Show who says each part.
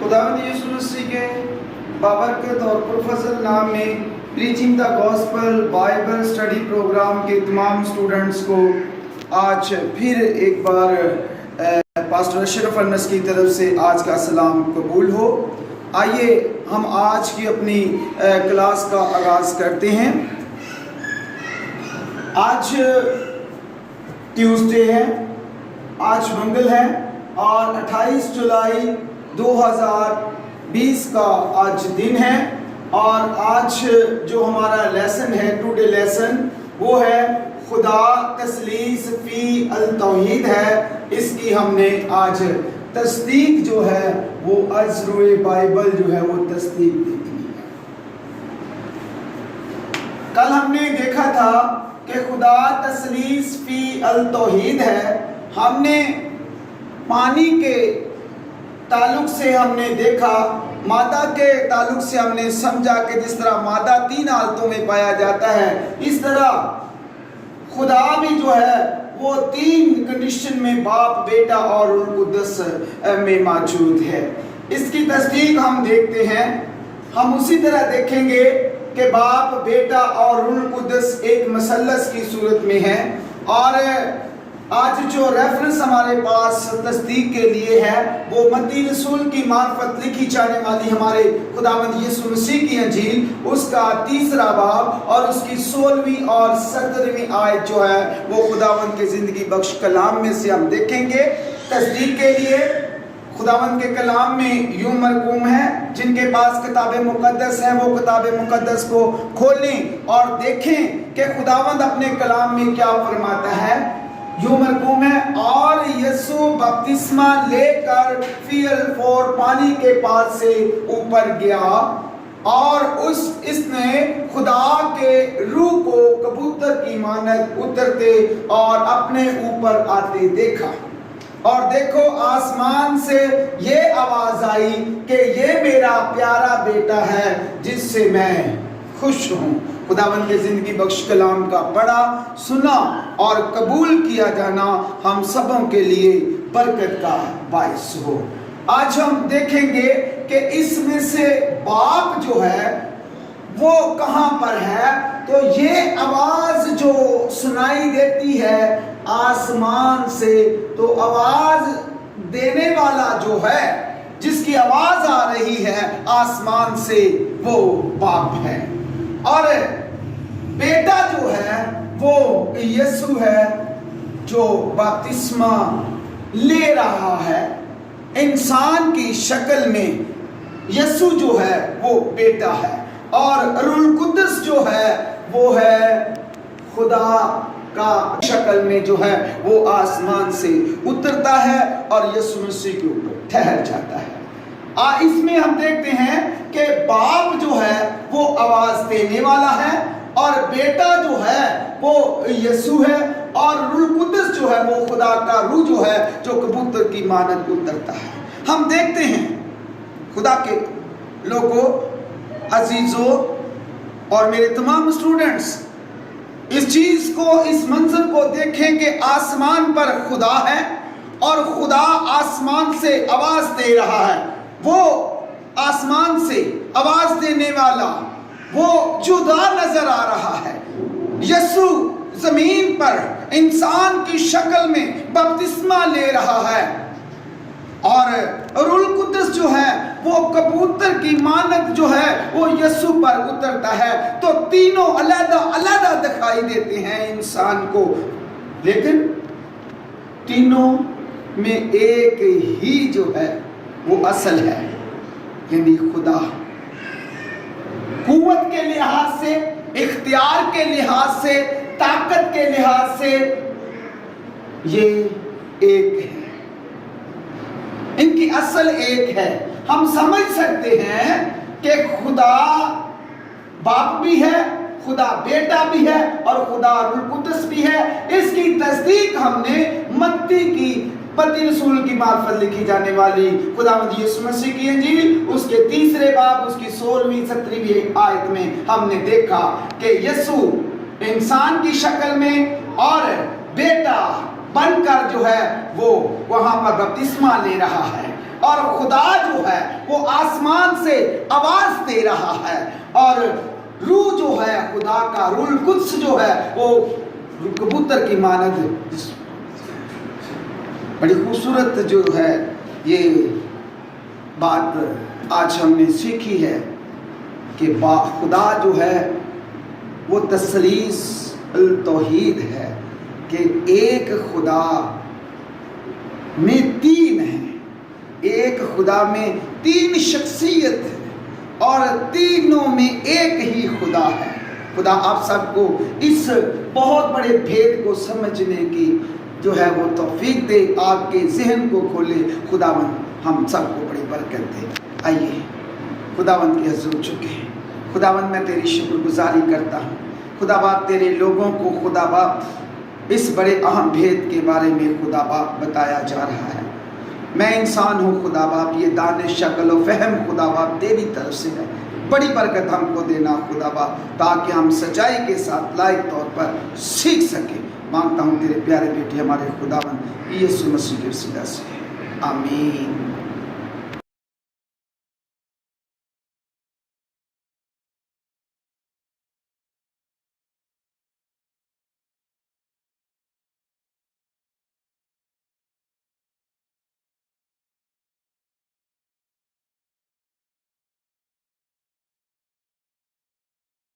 Speaker 1: خداوند یسوع مسیح کے بابرکت اور پرفضل نام میں پریچنگ دا گاسپل بائبل اسٹڈی پروگرام کے تمام اسٹوڈنٹس کو آج پھر ایک بار پاسٹر اشرف انس کی طرف سے آج کا سلام قبول ہو۔ آئیے ہم آج کی اپنی کلاس کا آغاز کرتے ہیں۔ آج ٹیوزڈے ہے، آج منگل ہے اور 28 جولائی 2020 کا آج دن ہے، اور آج جو ہمارا لیسن ہے، ٹوڈے لیسن، وہ ہے خدا تثلیث فی التوحید ہے۔ اس کی ہم نے آج تصدیق جو ہے وہ از روئے بائبل جو ہے وہ تصدیق دیکھی ہے۔ کل ہم نے دیکھا تھا کہ خدا تثلیث فی التوحید ہے۔ ہم نے پانی کے تعلق سے ہم نے دیکھا، مادہ کے تعلق سے ہم نے سمجھا کہ جس طرح مادہ 3 حالتوں میں پایا جاتا ہے، اس طرح خدا بھی جو ہے وہ 3 کنڈیشن میں باپ، بیٹا اور روح القدس میں موجود ہے۔ اس کی تصدیق ہم دیکھتے ہیں۔ ہم اسی طرح دیکھیں گے کہ باپ، بیٹا اور روح القدس ایک مثلث کی صورت میں ہے، اور آج جو ریفرنس ہمارے پاس تصدیق کے لیے ہے وہ متی رسول کی معرفت لکھی جانے والی ہمارے خداوند یسوع مسیح کی انجیل، اس کا 3 باب اور اس کی 16ویں اور 17ویں آیت جو ہے وہ خداوند کے زندگی بخش کلام میں سے ہم دیکھیں گے۔ تصدیق کے لیے خداوند کے کلام میں یوں مرقوم ہے، جن کے پاس کتاب مقدس ہے وہ کتاب مقدس کو کھولیں اور دیکھیں کہ خداوند اپنے کلام میں کیا فرماتا ہے۔ یوں مرقوم ہے، اور یسوع بپتسمہ لے کر فیل فور پانی کے پاس سے اوپر گیا، اور اس نے خدا کے روح کو کبوتر کی مانند اترتے اور اپنے اوپر آتے دیکھا، اور دیکھو آسمان سے یہ آواز آئی کہ یہ میرا پیارا بیٹا ہے جس سے میں خوش ہوں۔ خداوند کے زندگی بخش کلام کا پڑھا، سنا اور قبول کیا جانا ہم سبوں کے لیے برکت کا باعث ہو۔ آج ہم دیکھیں گے کہ اس میں سے باپ جو ہے وہ کہاں پر ہے، تو یہ آواز جو سنائی دیتی ہے آسمان سے، تو آواز دینے والا جو ہے، جس کی آواز آ رہی ہے آسمان سے، وہ باپ ہے، اور بیٹا جو ہے وہ یسوع ہے جو بپتسمہ لے رہا ہے انسان کی شکل میں۔ یسوع جو ہے وہ بیٹا ہے، اور روح القدس جو ہے وہ ہے خدا کا شکل میں جو ہے وہ آسمان سے اترتا ہے اور یسوع مسیح کے اوپر ٹھہر جاتا ہے۔ اس میں ہم دیکھتے ہیں کہ باپ جو ہے وہ آواز دینے والا ہے، اور بیٹا جو ہے وہ یسوع ہے، اور روح القدس جو ہے وہ خدا کا روح جو ہے جو کبوتر کی مانند اترتا ہے۔ ہم دیکھتے ہیں خدا کے لوگوں، عزیزوں اور میرے تمام اسٹوڈنٹس، اس چیز کو، اس منظر کو دیکھیں کہ آسمان پر خدا ہے اور خدا آسمان سے آواز دے رہا ہے۔ وہ آسمان سے آواز دینے والا وہ جدا نظر آ رہا ہے۔ یسوع زمین پر انسان کی شکل میں بپتسمہ لے رہا ہے، اور روح القدس جو ہے وہ کبوتر کی مانند جو ہے وہ یسوع پر اترتا ہے۔ تو تینوں علیحدہ علیحدہ دکھائی دیتے ہیں انسان کو، لیکن تینوں میں ایک ہی جو ہے وہ اصل ہے، یعنی خدا۔ قوت کے لحاظ سے، اختیار کے لحاظ سے، طاقت کے لحاظ سے یہ ایک ہے، ان کی اصل ایک ہے۔ ہم سمجھ سکتے ہیں کہ خدا باپ بھی ہے، خدا بیٹا بھی ہے، اور خدا روح القدس بھی ہے۔ اس کی تصدیق ہم نے متی کی متی رسول کی معرفت لکھی جانے والی خداوند یسوع مسیح کی انجیل، اس کے 3 باب، اس کی 16ویں 17ویں آیت میں ہم نے دیکھا کہ یسوع انسان کی شکل میں اور بیٹا بن کر جو ہے وہ وہاں پر بپتسمہ لے رہا ہے، اور خدا جو ہے وہ سے آواز دے رہا ہے، اور روح جو ہے خدا کا، روح القدس جو ہے وہ کبوتر کی مانند، بڑی خوبصورت جو ہے یہ بات آج ہم نے سیکھی ہے کہ خدا جو ہے وہ تثلیث التوحید ہے، کہ ایک خدا میں تین ہے، ایک خدا میں تین شخصیت ہے، اور تینوں میں ایک ہی خدا ہے۔ خدا آپ سب کو اس بہت بڑے بھید کو سمجھنے کی جو ہے وہ توفیق دے، آپ کے ذہن کو کھولے۔ خداوند ہم سب کو بڑی برکت دے۔ آئیے خداوند کے حضور جھکے۔ خداوند میں تیری شکر گزاری کرتا ہوں، خدا باپ تیرے لوگوں کو خدا باپ اس بڑے اہم بھید کے بارے میں خدا باپ بتایا جا رہا ہے۔ میں انسان ہوں خدا باپ، یہ دانش عقل و فہم خدا باپ تیری طرف سے ہے، بڑی برکت ہم کو دینا خدا باپ، تاکہ ہم سچائی کے ساتھ لائق طور پر سیکھ سکیں۔ مانگتا ہوں تیرے پیارے بیٹے ہمارے خداوند یسوع مسیح کے وسیلہ سے، آمین۔